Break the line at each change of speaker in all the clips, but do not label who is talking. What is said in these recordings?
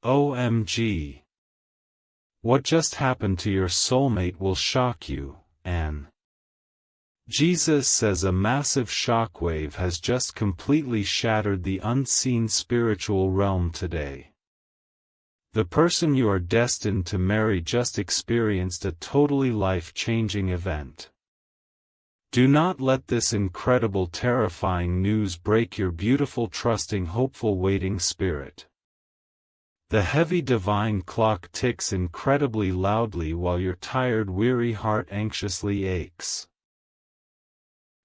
OMG. What just happened to your soulmate will shock you, Anne. Jesus says a massive shockwave has just completely shattered the unseen spiritual realm today. The person you are destined to marry just experienced a totally life-changing event. Do not let this incredible, terrifying news break your beautiful, trusting, hopeful, waiting spirit. The heavy divine clock ticks incredibly loudly while your tired, weary heart anxiously aches.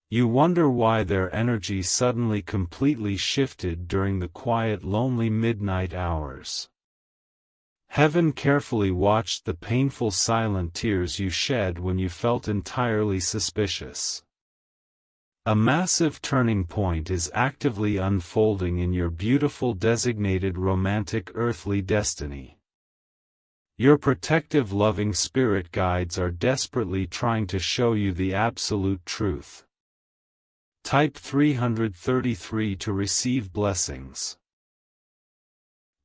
You wonder why their energy suddenly completely shifted during the quiet, lonely midnight hours. Heaven carefully watched the painful, silent tears you shed when you felt entirely suspicious. A massive turning point is actively unfolding in your beautiful, designated romantic earthly destiny. Your protective, loving spirit guides are desperately trying to show you the absolute truth. Type 333 to receive blessings.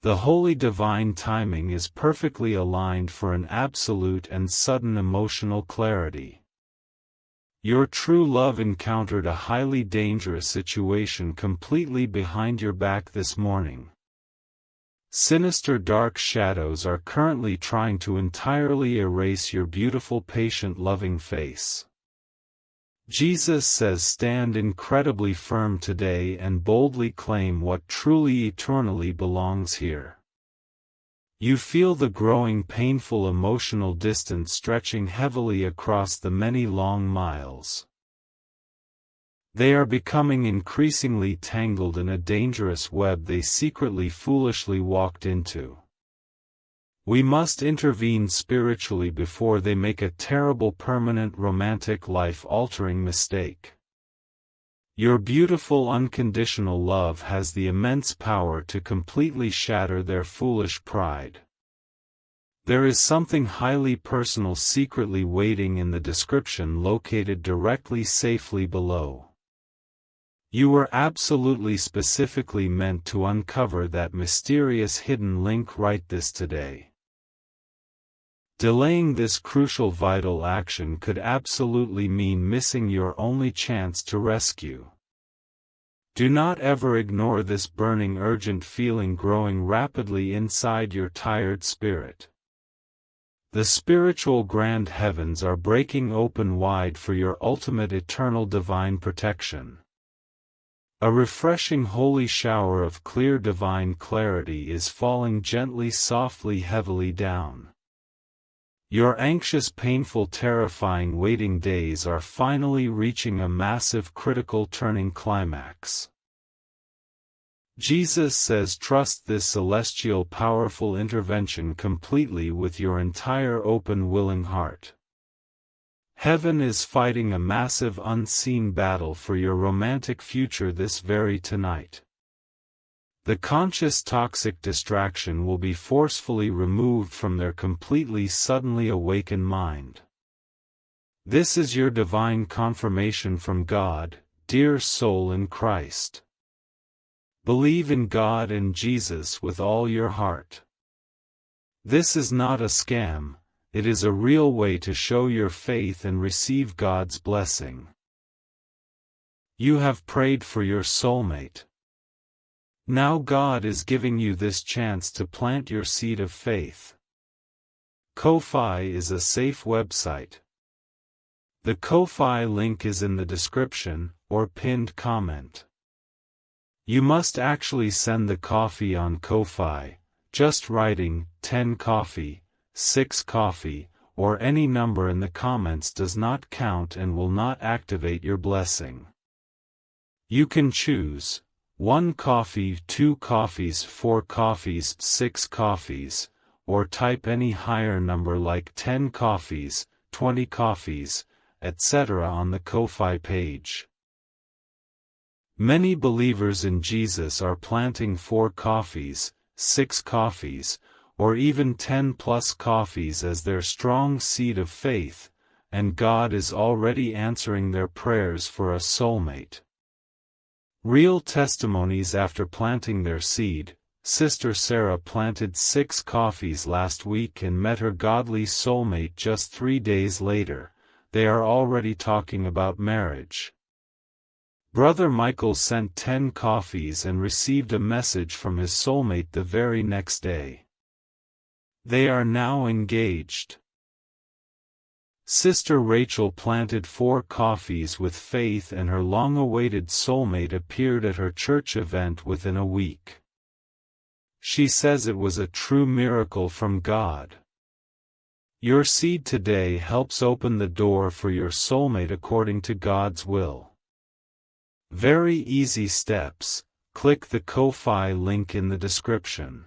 The holy divine timing is perfectly aligned for an absolute and sudden emotional clarity. Your true love encountered a highly dangerous situation completely behind your back this morning. Sinister dark shadows are currently trying to entirely erase your beautiful, patient, loving face. Jesus says stand incredibly firm today and boldly claim what truly eternally belongs here. You feel the growing painful emotional distance stretching heavily across the many long miles. They are becoming increasingly tangled in a dangerous web they secretly foolishly walked into. We must intervene spiritually before they make a terrible, permanent, romantic, life-altering mistake. Your beautiful unconditional love has the immense power to completely shatter their foolish pride. There is something highly personal secretly waiting in the description located directly safely below. You were absolutely specifically meant to uncover that mysterious hidden link right this today. Delaying this crucial vital action could absolutely mean missing your only chance to rescue. Do not ever ignore this burning, urgent feeling growing rapidly inside your tired spirit. The spiritual grand heavens are breaking open wide for your ultimate eternal divine protection. A refreshing holy shower of clear divine clarity is falling gently, softly, heavily down. Your anxious, painful, terrifying waiting days are finally reaching a massive, critical turning climax. Jesus says trust this celestial, powerful intervention completely with your entire open, willing heart. Heaven is fighting a massive, unseen battle for your romantic future this very tonight. The conscious toxic distraction will be forcefully removed from their completely suddenly awakened mind. This is your divine confirmation from God, dear soul in Christ. Believe in God and Jesus with all your heart. This is not a scam, it is a real way to show your faith and receive God's blessing. You have prayed for your soulmate. Now God is giving you this chance to plant your seed of faith. Ko-Fi is a safe website. The Ko-Fi link is in the description, or pinned comment. You must actually send the coffee on Ko-Fi, just writing 10 coffee, 6 coffee, or any number in the comments does not count and will not activate your blessing. You can choose 1 coffee, 2 coffees, 4 coffees, 6 coffees, or type any higher number like 10 coffees, 20 coffees, etc. on the Ko-Fi page. Many believers in Jesus are planting 4 coffees, 6 coffees, or even 10 plus coffees as their strong seed of faith, and God is already answering their prayers for a soulmate. Real testimonies after planting their seed, Sister Sarah planted 6 coffees last week and met her godly soulmate just 3 days later. They are already talking about marriage. Brother Michael sent 10 coffees and received a message from his soulmate the very next day. They are now engaged. Sister Rachel planted 4 coffees with faith and her long-awaited soulmate appeared at her church event within a week. She says it was a true miracle from God. Your seed today helps open the door for your soulmate according to God's will. Very easy steps. Click the Ko-fi link in the description.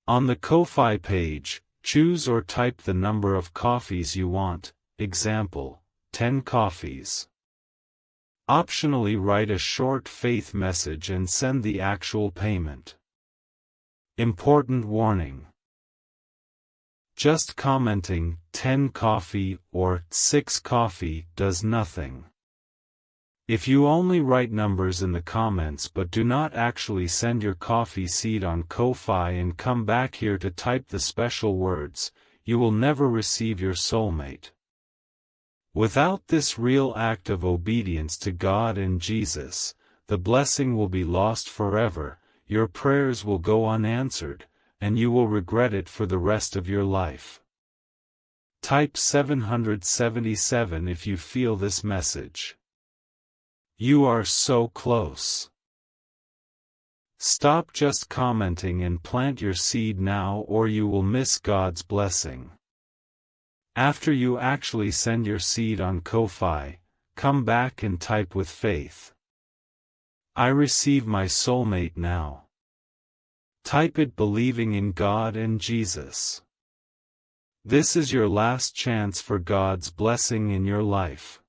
On the Ko-fi page, choose or type the number of coffees you want, example, 10 coffees. Optionally write a short faith message and send the actual payment. Important warning. Just commenting 10 coffee or 6 coffee does nothing. If you only write numbers in the comments but do not actually send your coffee seed on Ko-fi and come back here to type the special words, you will never receive your soulmate. Without this real act of obedience to God and Jesus, the blessing will be lost forever, your prayers will go unanswered, and you will regret it for the rest of your life. Type 777 if you feel this message. You are so close. Stop just commenting and plant your seed now or you will miss God's blessing. After you actually send your seed on Ko-fi, come back and type with faith. I receive my soulmate now. Type it believing in God and Jesus. This is your last chance for God's blessing in your life.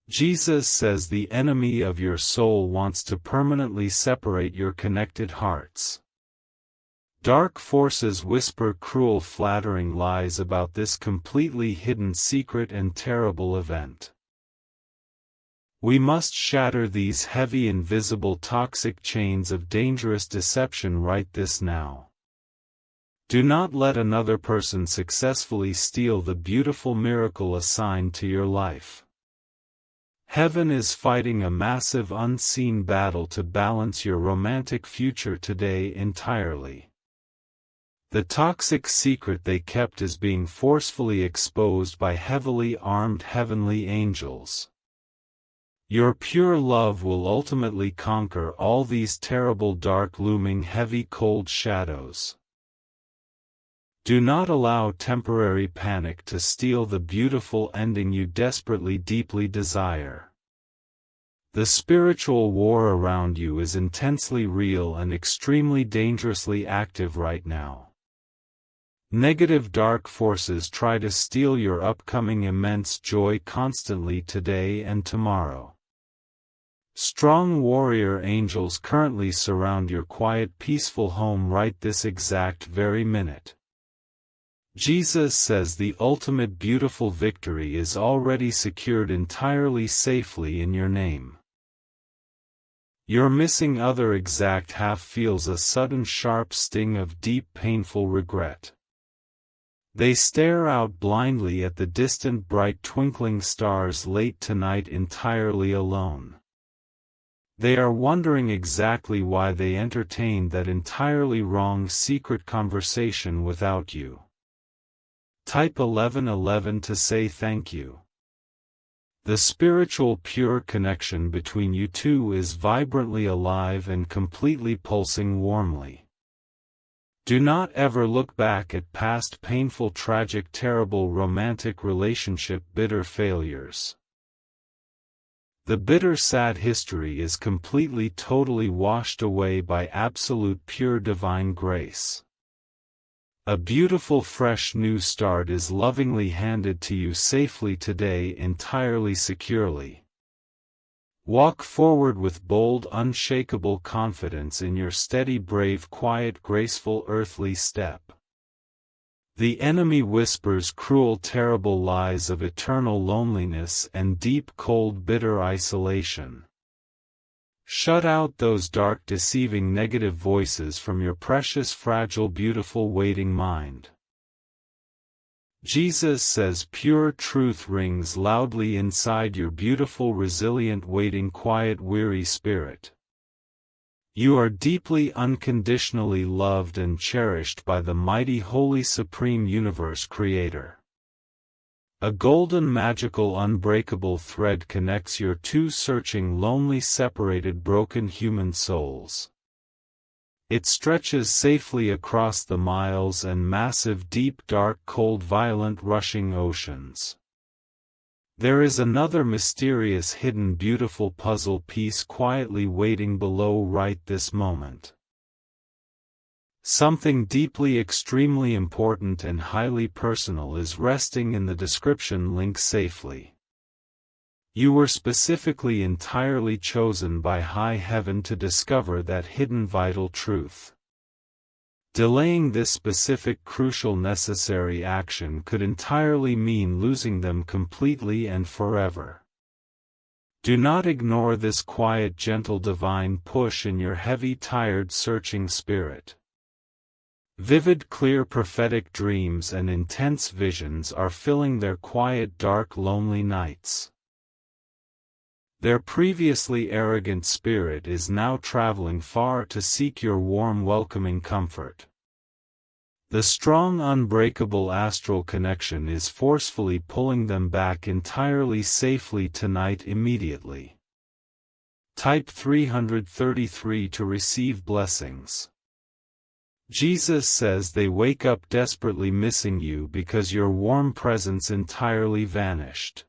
Jesus says the enemy of your soul wants to permanently separate your connected hearts. Dark forces whisper cruel, flattering lies about this completely hidden secret and terrible event. We must shatter these heavy, invisible, toxic chains of dangerous deception right this now. Do not let another person successfully steal the beautiful miracle assigned to your life. Heaven is fighting a massive unseen battle to balance your romantic future today entirely. The toxic secret they kept is being forcefully exposed by heavily armed heavenly angels. Your pure love will ultimately conquer all these terrible, dark, looming, heavy, cold shadows. Do not allow temporary panic to steal the beautiful ending you desperately, deeply desire. The spiritual war around you is intensely real and extremely dangerously active right now. Negative dark forces try to steal your upcoming immense joy constantly today and tomorrow. Strong warrior angels currently surround your quiet, peaceful home right this exact very minute. Jesus says the ultimate beautiful victory is already secured entirely safely in your name. Your missing other exact half feels a sudden sharp sting of deep, painful regret. They stare out blindly at the distant, bright, twinkling stars late tonight entirely alone. They are wondering exactly why they entertained that entirely wrong secret conversation without you. Type 1111 to say thank you. The spiritual pure connection between you two is vibrantly alive and completely pulsing warmly. Do not ever look back at past painful, tragic, terrible romantic relationship bitter failures. The bitter, sad history is completely, totally washed away by absolute pure divine grace. A beautiful, fresh new start is lovingly handed to you safely today, entirely securely. Walk forward with bold, unshakable confidence in your steady, brave, quiet, graceful earthly step. The enemy whispers cruel, terrible lies of eternal loneliness and deep, cold, bitter isolation. Shut out those dark, deceiving, negative voices from your precious, fragile, beautiful, waiting mind. Jesus says pure truth rings loudly inside your beautiful, resilient, waiting, quiet, weary spirit. You are deeply, unconditionally loved and cherished by the mighty, holy, supreme universe creator. A golden, magical, unbreakable thread connects your two searching, lonely, separated, broken human souls. It stretches safely across the miles and massive, deep, dark, cold, violent, rushing oceans. There is another mysterious, hidden, beautiful puzzle piece quietly waiting below right this moment. Something deeply, extremely important and highly personal is resting in the description link safely. You were specifically entirely chosen by High Heaven to discover that hidden vital truth. Delaying this specific, crucial, necessary action could entirely mean losing them completely and forever. Do not ignore this quiet, gentle, divine push in your heavy, tired, searching spirit. Vivid, clear, prophetic dreams and intense visions are filling their quiet, dark, lonely nights. Their previously arrogant spirit is now traveling far to seek your warm, welcoming comfort. The strong, unbreakable astral connection is forcefully pulling them back entirely, safely, tonight, immediately. Type 333 to receive blessings. Jesus says they wake up desperately missing you because your warm presence entirely vanished.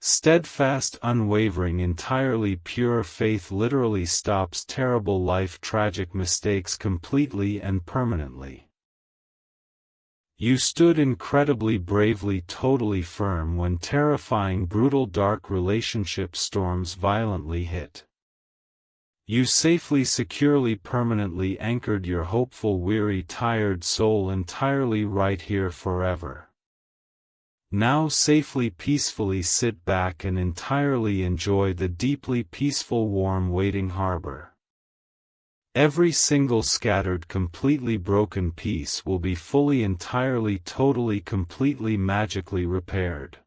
Steadfast, unwavering, entirely pure faith literally stops terrible life, tragic mistakes completely and permanently. You stood incredibly bravely, totally firm when terrifying, brutal, dark relationship storms violently hit. You safely, securely, permanently anchored your hopeful, weary, tired soul entirely right here forever. Now safely, peacefully sit back and entirely enjoy the deeply peaceful, warm, waiting harbor. Every single scattered, completely broken piece will be fully, entirely, totally, completely, magically repaired.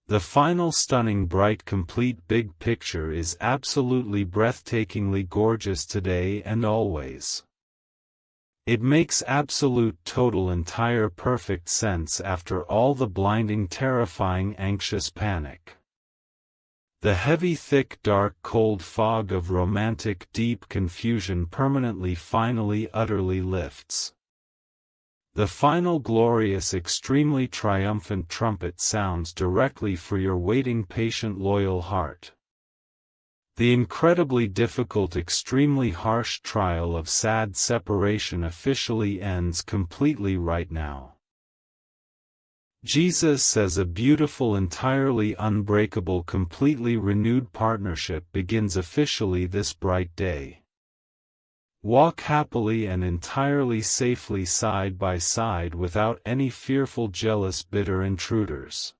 The final, stunning, bright, complete big picture is absolutely breathtakingly gorgeous today and always. It makes absolute, total, entire, perfect sense after all the blinding, terrifying, anxious panic. The heavy, thick, dark, cold fog of romantic, deep confusion permanently, finally, utterly lifts. The final, glorious, extremely triumphant trumpet sounds directly for your waiting, patient, loyal heart. The incredibly difficult, extremely harsh trial of sad separation officially ends completely right now. Jesus says a beautiful, entirely unbreakable, completely renewed partnership begins officially this bright day. Walk happily and entirely safely side by side without any fearful, jealous, bitter intruders.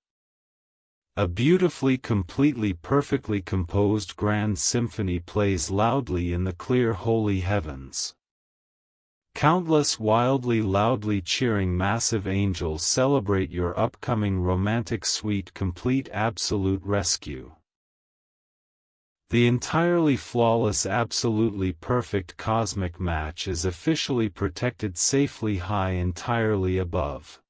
A beautifully, completely, perfectly composed grand symphony plays loudly in the clear, holy heavens. Countless wildly, loudly cheering massive angels celebrate your upcoming romantic, sweet, complete, absolute rescue. The entirely flawless, absolutely perfect cosmic match is officially protected safely high, entirely above.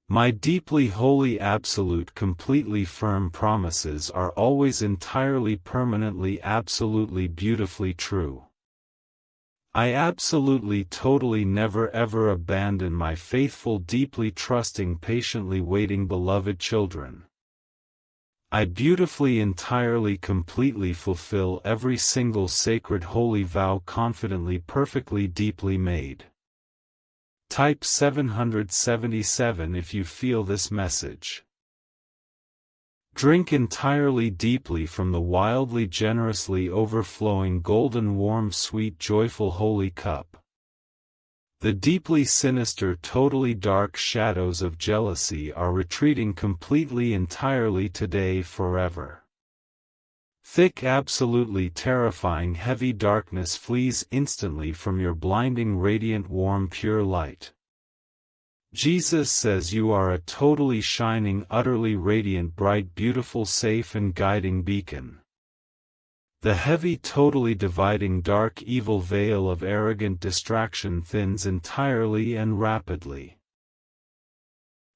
My deeply holy, absolute, completely firm promises are always entirely, permanently, absolutely, beautifully true. I absolutely, totally never ever abandon my faithful, deeply trusting, patiently waiting beloved children. I beautifully, entirely, completely fulfill every single sacred, holy vow confidently, perfectly, deeply made. Type 777 if you feel this message. Drink entirely, deeply from the wildly, generously overflowing, golden, warm, sweet, joyful, holy cup. The deeply sinister, totally dark shadows of jealousy are retreating completely, entirely, today, forever. Thick, absolutely terrifying heavy darkness flees instantly from your blinding radiant warm pure light. Jesus says you are a totally shining, utterly radiant, bright, beautiful, safe and guiding beacon. The heavy, totally dividing dark evil veil of arrogant distraction thins entirely and rapidly.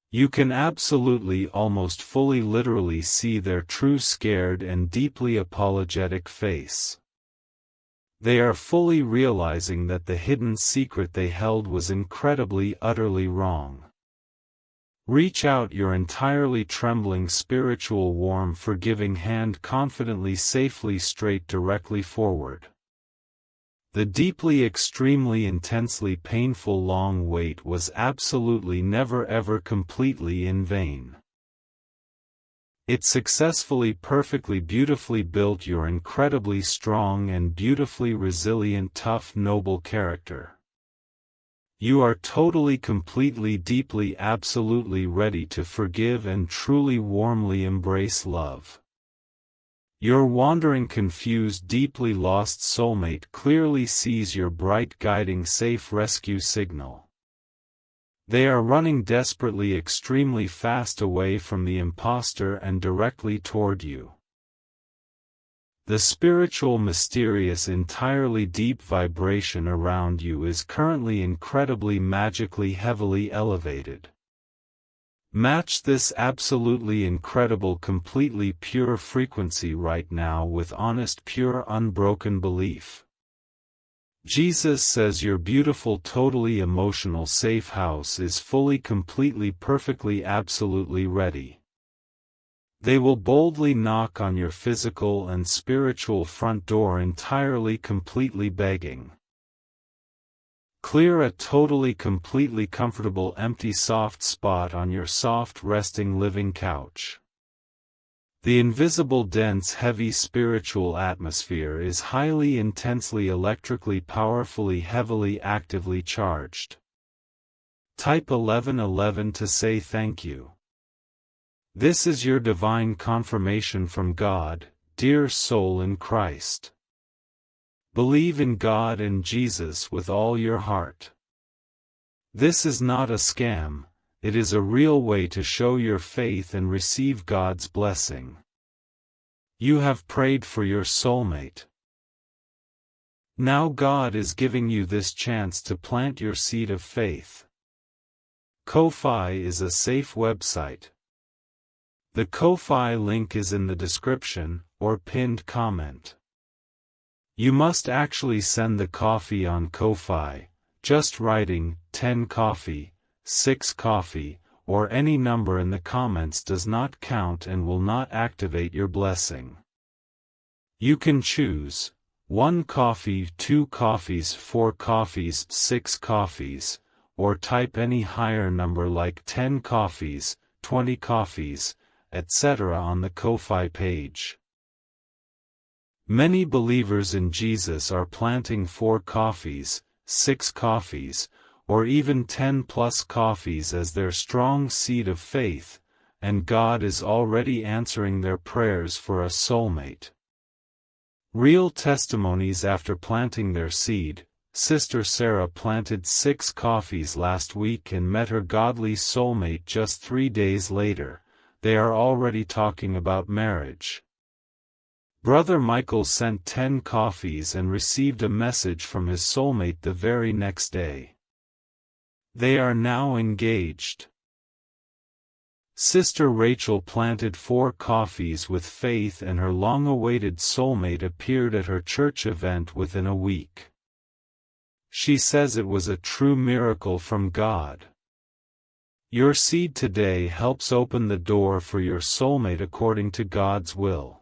You can absolutely, almost fully, literally see their true, scared and deeply apologetic face. They are fully realizing that the hidden secret they held was incredibly, utterly wrong. Reach out your entirely trembling spiritual warm forgiving hand confidently, safely, straight, directly forward. The deeply, extremely, intensely painful long wait was absolutely never ever completely in vain. It successfully, perfectly, beautifully built your incredibly strong and beautifully resilient, tough, noble character. You are totally, completely, deeply, absolutely ready to forgive and truly, warmly embrace love. Your wandering, confused, deeply lost soulmate clearly sees your bright, guiding, safe rescue signal. They are running desperately, extremely fast away from the imposter and directly toward you. The spiritual, mysterious, entirely deep vibration around you is currently incredibly, magically, heavily elevated. Match this absolutely incredible, completely pure frequency right now with honest, pure, unbroken belief. Jesus says your beautiful, totally emotional safe house is fully, completely, perfectly, absolutely ready. They will boldly knock on your physical and spiritual front door entirely, completely begging. Clear a totally, completely comfortable, empty, soft spot on your soft, resting, living couch. The invisible, dense, heavy spiritual atmosphere is highly, intensely, electrically, powerfully, heavily, actively charged. Type 1111 to say thank you. This is your divine confirmation from God, dear soul in Christ. Believe in God and Jesus with all your heart. This is not a scam, it is a real way to show your faith and receive God's blessing. You have prayed for your soulmate. Now God is giving you this chance to plant your seed of faith. Ko-Fi is a safe website. The Ko-Fi link is in the description, or pinned comment. You must actually send the coffee on Ko-Fi, just writing 10 coffee, 6 coffee, or any number in the comments does not count and will not activate your blessing. You can choose 1 coffee, 2 coffees, 4 coffees, 6 coffees, or type any higher number like 10 coffees, 20 coffees, etc. on the Ko-Fi page. Many believers in Jesus are planting 4 coffees, 6 coffees, or even 10 plus coffees as their strong seed of faith, and God is already answering their prayers for a soulmate. Real testimonies after planting their seed. Sister Sarah planted 6 coffees last week and met her godly soulmate just 3 days later. They are already talking about marriage. Brother Michael sent 10 coffees and received a message from his soulmate the very next day. They are now engaged. Sister Rachel planted 4 coffees with faith and her long-awaited soulmate appeared at her church event within a week. She says it was a true miracle from God. Your seed today helps open the door for your soulmate according to God's will.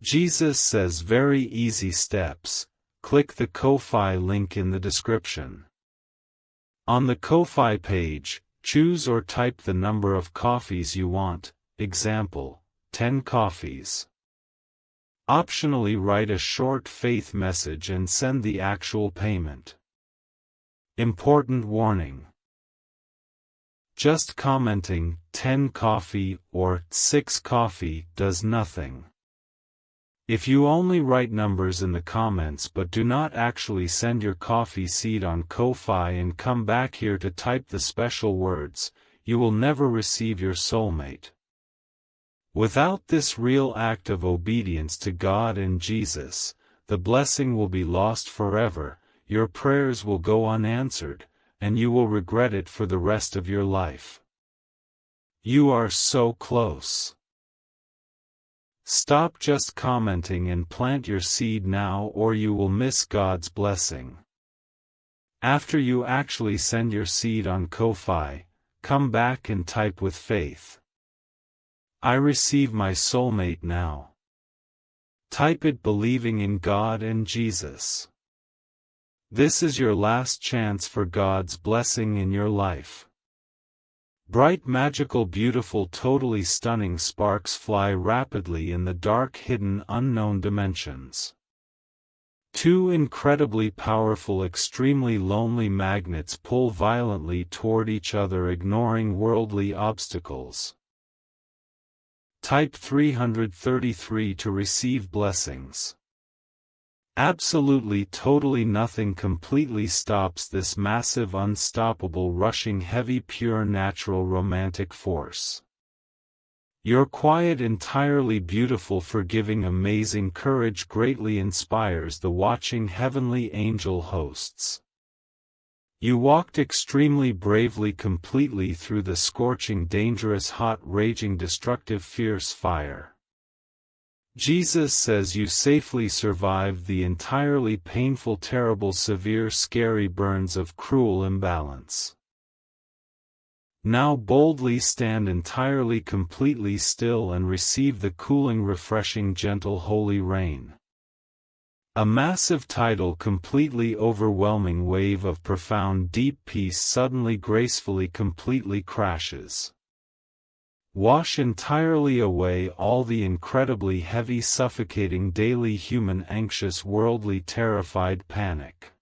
Jesus says very easy steps. Click the Ko-Fi link in the description. On the Ko-Fi page, choose or type the number of coffees you want, example, 10 coffees. Optionally write a short faith message and send the actual payment. Important warning. Just commenting 10 coffee or 6 coffee does nothing. If you only write numbers in the comments but do not actually send your coffee seed on Ko-Fi and come back here to type the special words, you will never receive your soulmate. Without this real act of obedience to God and Jesus, the blessing will be lost forever, your prayers will go unanswered, and you will regret it for the rest of your life. You are so close. Stop just commenting and plant your seed now, or you will miss God's blessing. After you actually send your seed on Ko-Fi, come back and type with faith, "I receive my soulmate now." Type it believing in God and Jesus. This is your last chance for God's blessing in your life. Bright, magical, beautiful, totally stunning sparks fly rapidly in the dark, hidden, unknown dimensions. Two incredibly powerful, extremely lonely magnets pull violently toward each other, ignoring worldly obstacles. Type 333 to receive blessings. Absolutely, totally nothing completely stops this massive, unstoppable, rushing, heavy, pure, natural, romantic force. Your quiet, entirely beautiful, forgiving, amazing courage greatly inspires the watching heavenly angel hosts. You walked extremely bravely, completely through the scorching, dangerous, hot, raging, destructive, fierce fire. Jesus says you safely survived the entirely painful, terrible, severe, scary burns of cruel imbalance. Now boldly stand entirely, completely still and receive the cooling, refreshing, gentle, holy rain. A massive, tidal, completely overwhelming wave of profound, deep peace suddenly, gracefully, completely crashes. Wash entirely away all the incredibly heavy, suffocating, daily, human, anxious, worldly, terrified panic.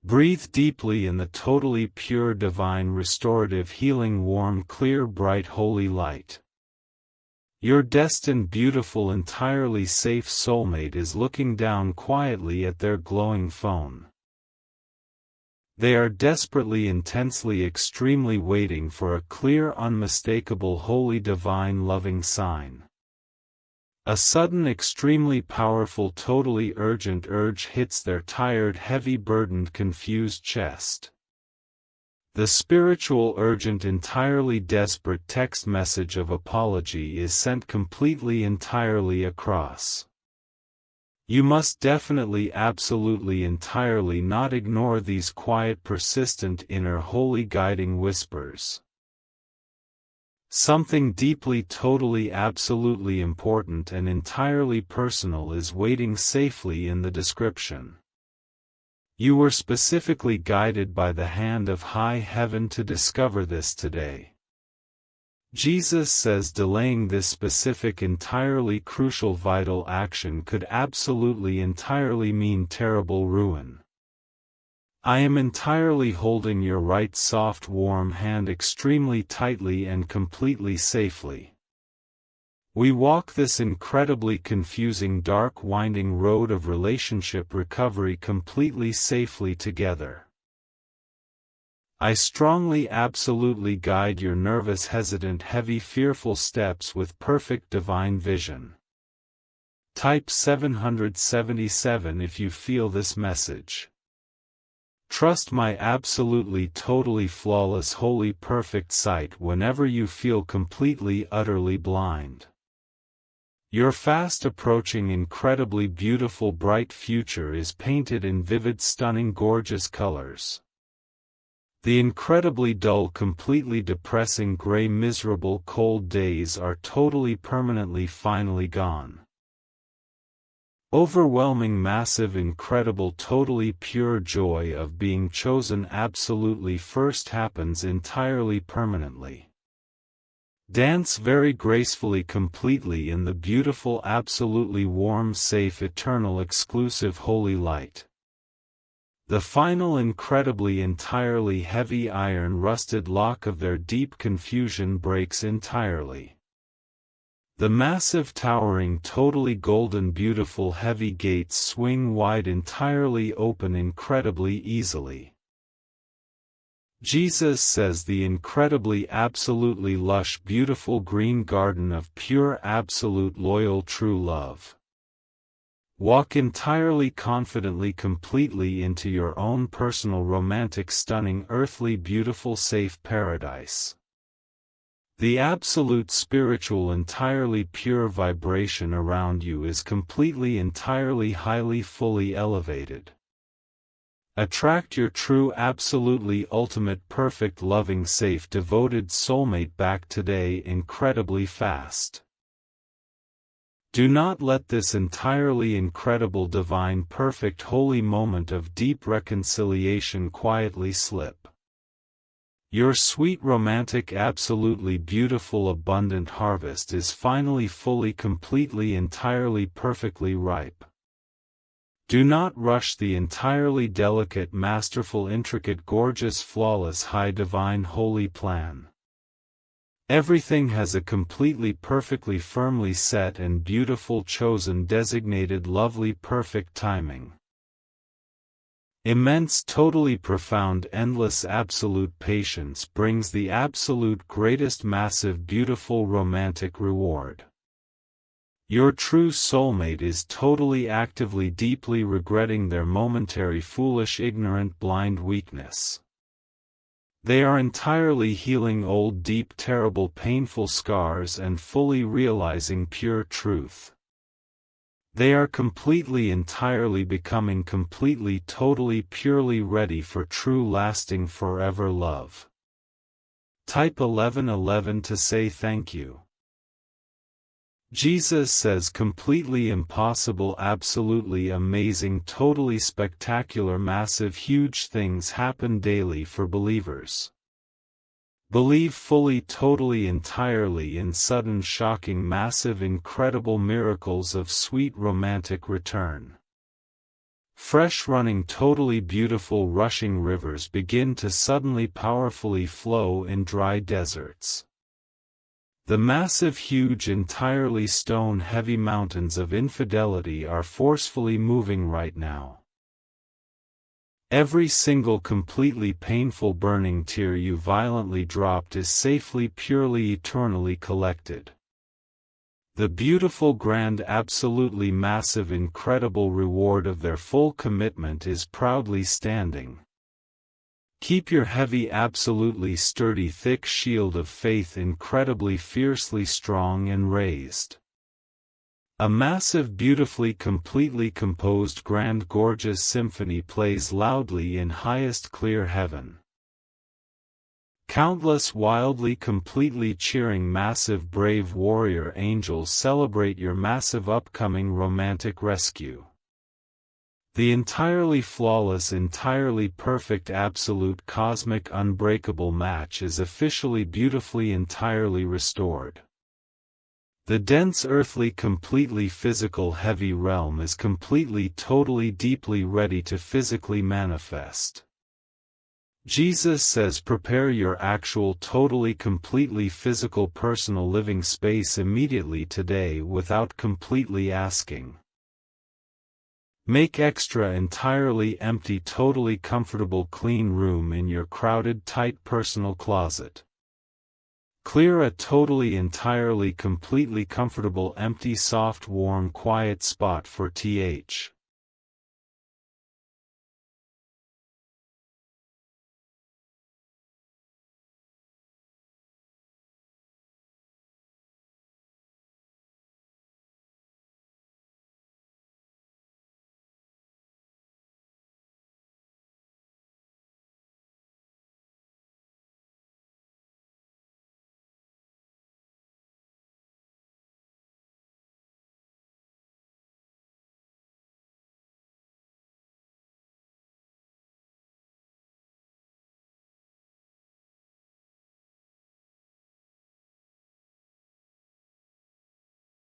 Breathe deeply in the totally pure, divine, restorative, healing, warm, clear, bright, holy light. Your destined, beautiful, entirely safe soulmate is looking down quietly at their glowing phone. They are desperately, intensely, extremely waiting for a clear, unmistakable, holy, divine, loving sign. A sudden, extremely powerful, totally urgent urge hits their tired, heavy, burdened, confused chest. The spiritual, urgent, entirely desperate text message of apology is sent completely, entirely across. You must definitely, absolutely, entirely not ignore these quiet, persistent, inner, holy, guiding whispers. Something deeply, totally, absolutely important and entirely personal is waiting safely in the description. You were specifically guided by the hand of high heaven to discover this today. Jesus says delaying this specific, entirely crucial, vital action could absolutely, entirely mean terrible ruin. I am entirely holding your right soft, warm hand extremely tightly and completely safely. We walk this incredibly confusing, dark, winding road of relationship recovery completely safely together. I strongly, absolutely guide your nervous, hesitant, heavy, fearful steps with perfect divine vision. Type 777 if you feel this message. Trust my absolutely, totally, flawless, holy, perfect sight whenever you feel completely, utterly blind. Your fast approaching, incredibly beautiful, bright future is painted in vivid, stunning, gorgeous colors. The incredibly dull, completely depressing, gray, miserable, cold days are totally, permanently, finally gone. Overwhelming, massive, incredible, totally pure joy of being chosen absolutely first happens entirely, permanently. Dance very gracefully, completely in the beautiful, absolutely warm, safe, eternal, exclusive, holy light. The final, incredibly, entirely heavy, iron rusted lock of their deep confusion breaks entirely. The massive towering totally golden beautiful heavy gates swing wide entirely open incredibly easily. Jesus says the incredibly absolutely lush beautiful green garden of pure absolute loyal true love. Walk entirely confidently completely into your own personal romantic stunning earthly beautiful safe paradise. The absolute spiritual entirely pure vibration around you is completely entirely highly fully elevated. Attract your true absolutely ultimate perfect loving safe devoted soulmate back today incredibly fast. Do not let this entirely incredible divine perfect holy moment of deep reconciliation quietly slip. Your sweet romantic absolutely beautiful abundant harvest is finally fully completely entirely perfectly ripe. Do not rush the entirely delicate masterful intricate gorgeous flawless high divine holy plan. Everything has a completely perfectly firmly set and beautiful chosen designated lovely perfect timing. Immense totally profound endless absolute patience brings the absolute greatest massive beautiful romantic reward. Your true soulmate is totally actively deeply regretting their momentary foolish ignorant blind weakness. They are entirely healing old deep terrible painful scars and fully realizing pure truth. They are completely entirely becoming completely totally purely ready for true lasting forever love. Type 1111 to say thank you. Jesus says completely impossible absolutely amazing totally spectacular massive huge things happen daily for believers. Believe fully totally entirely in sudden shocking massive incredible miracles of sweet romantic return. Fresh running totally beautiful rushing rivers begin to suddenly powerfully flow in dry deserts. The massive huge entirely stone heavy mountains of infidelity are forcefully moving right now. Every single completely painful burning tear you violently dropped is safely purely eternally collected. The beautiful grand absolutely massive incredible reward of their full commitment is proudly standing. Keep your heavy absolutely sturdy thick shield of faith incredibly fiercely strong and raised. A massive beautifully completely composed grand gorgeous symphony plays loudly in highest clear heaven. Countless wildly completely cheering massive brave warrior angels celebrate your massive upcoming romantic rescue. The entirely flawless entirely perfect absolute cosmic unbreakable match is officially beautifully entirely restored. The dense earthly completely physical heavy realm is completely totally deeply ready to physically manifest. Jesus says prepare your actual totally completely physical personal living space immediately today without completely asking. Make extra entirely empty totally comfortable clean room in your crowded tight personal closet. Clear a totally entirely completely comfortable empty soft warm quiet spot for th.